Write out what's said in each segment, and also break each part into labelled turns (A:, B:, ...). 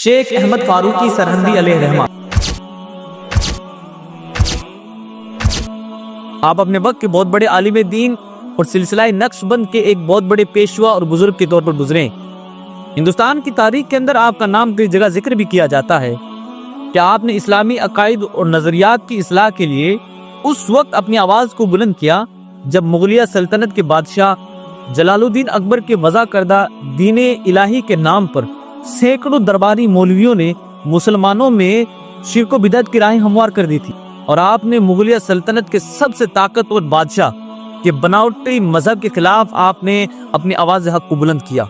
A: شیخ احمد فاروقی سرہندی علیہ رحمہ۔ آپ اپنے وقت کے بہت بڑے عالم دین اور سلسلہ نقش بند کے ایک بہت بڑے پیشوا اور بزرگ کے طور پر گزرے۔ ہندوستان کی تاریخ کے اندر آپ کا نام کئی جگہ ذکر بھی کیا جاتا ہے کہ آپ نے اسلامی عقائد اور نظریات کی اصلاح کے لیے اس وقت اپنی آواز کو بلند کیا جب مغلیہ سلطنت کے بادشاہ جلال الدین اکبر کے وضع کردہ دین الہی کے نام پر سینکڑوں درباری مولویوں نے مسلمانوں میں شرک و بدعت کی راہیں ہموار کر دی تھی، اور آپ نے مغلیہ سلطنت کے سب سے طاقتور بادشاہ کے بناوٹی مذہب کے خلاف آپ نے اپنی آواز حق کو بلند کیا۔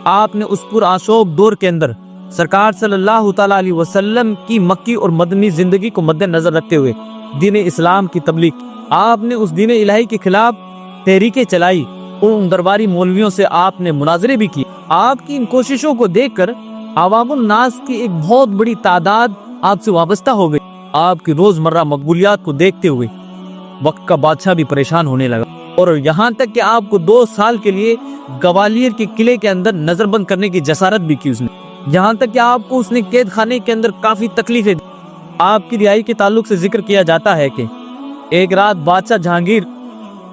A: آپ نے اس پر آشوب دور کے اندر سرکار صلی اللہ تعالیٰ علیہ وسلم کی مکی اور مدنی زندگی کو مد نظر رکھتے ہوئے دین اسلام کی تبلیغ کی۔ آپ نے اس دین الہی کے خلاف تحریکیں چلائی، ان درباری مولویوں سے آپ نے مناظرے بھی کی۔ آپ کی ان کوششوں کو دیکھ کر عوام الناس کی ایک بہت بڑی تعداد آپ سے وابستہ ہو گئی۔ آپ کی روزمرہ مقبولیات کو دیکھتے ہوئے وقت کا بادشاہ بھی پریشان ہونے لگا، اور یہاں تک کہ آپ کو 2 سال کے لیے گوالیئر کے قلعے کے اندر نظر بند کرنے کی جسارت بھی کی اس نے، یہاں تک کہ آپ کو اس نے قید خانے کے اندر کافی تکلیفیں دی۔ آپ کی رہائی کے تعلق سے ذکر کیا جاتا ہے کہ ایک رات بادشاہ جہانگیر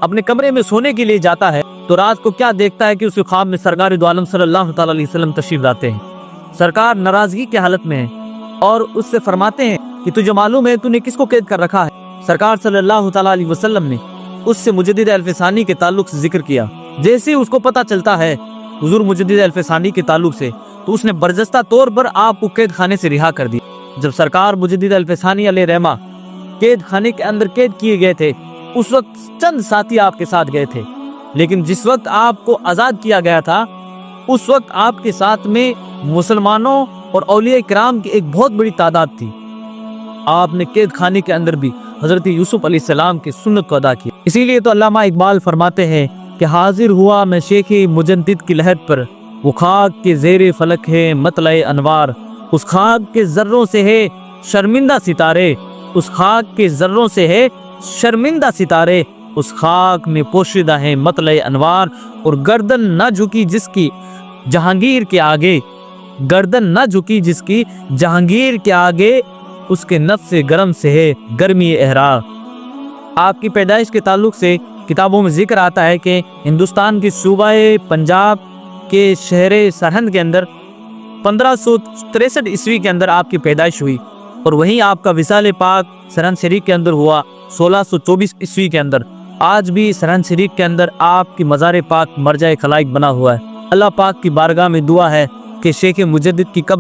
A: اپنے کمرے میں سونے کے لیے جاتا ہے تو رات کو کیا دیکھتا ہے کہ اس کے خواب میں سرکار دو عالم صلی اللہ تعالیٰ علیہ وسلم تشریف لاتے ہیں۔ سرکار ناراضگی کی حالت میں ہے اور اس سے فرماتے ہیں کہ تجھے معلوم ہے تو نے کس کو قید کر رکھا ہے؟ سرکار صلی اللہ تعالیٰ علیہ وسلم نے اس سے مجدد الف ثانی کے تعلق سے ذکر کیا۔ جیسے اس کو پتہ چلتا ہے حضور مجدد الف ثانی کے تعلق سے تو اس نے برجستہ طور پر آپ کو قید خانے سے رہا کر دیا۔ جب سرکار مجدد الف ثانی علیہ رحمہ قید خانے کے اندر قید کیے گئے تھے، اس وقت چند ساتھی آپ کے ساتھ گئے تھے، لیکن جس وقت آپ کو آزاد کیا گیا تھا اس وقت آپ کے ساتھ میں مسلمانوں اور اولیاء کرام کی ایک بہت بڑی تعداد تھی۔ آپ نے قید خانے کے اندر بھی حضرت یوسف علیہ السلام کی سنت کو ادا کیا۔ اسی لیے تو علامہ اقبال فرماتے ہیں کہ حاضر ہوا میں شیخ مجدد کی لہر پر، وہ خاک کے زیر فلک ہے مطلع انوار، اس خاک کے ذروں سے ہے شرمندہ ستارے، اس خاک کے ذروں سے ہے شرمندہ ستارے، اس خاک میں پوشیدہ ہے مطلع انوار، اور گردن نہ جھکی جس کی جہانگیر کے آگے، گردن نہ جھکی جس کی جہانگیر کے آگے، اس کے نفس گرم سے ہے گرمی احرار۔ آپ کی پیدائش کے تعلق سے کتابوں میں ذکر آتا ہے کہ ہندوستان کی صوبہ پنجاب کے شہر سرہند کے اندر 1563 عیسوی کے اندر آپ کی پیدائش ہوئی، اور وہیں آپ کا وصال پاک سرہند شریف کے اندر ہوا 1624 عیسوی کے اندر۔ آج بھی سرہند شریف کے اندر آپ کی مزار پاک مرجع خلائق بنا ہوا ہے۔ اللہ پاک کی بارگاہ میں دعا ہے کہ شیخ مجدد کی قبر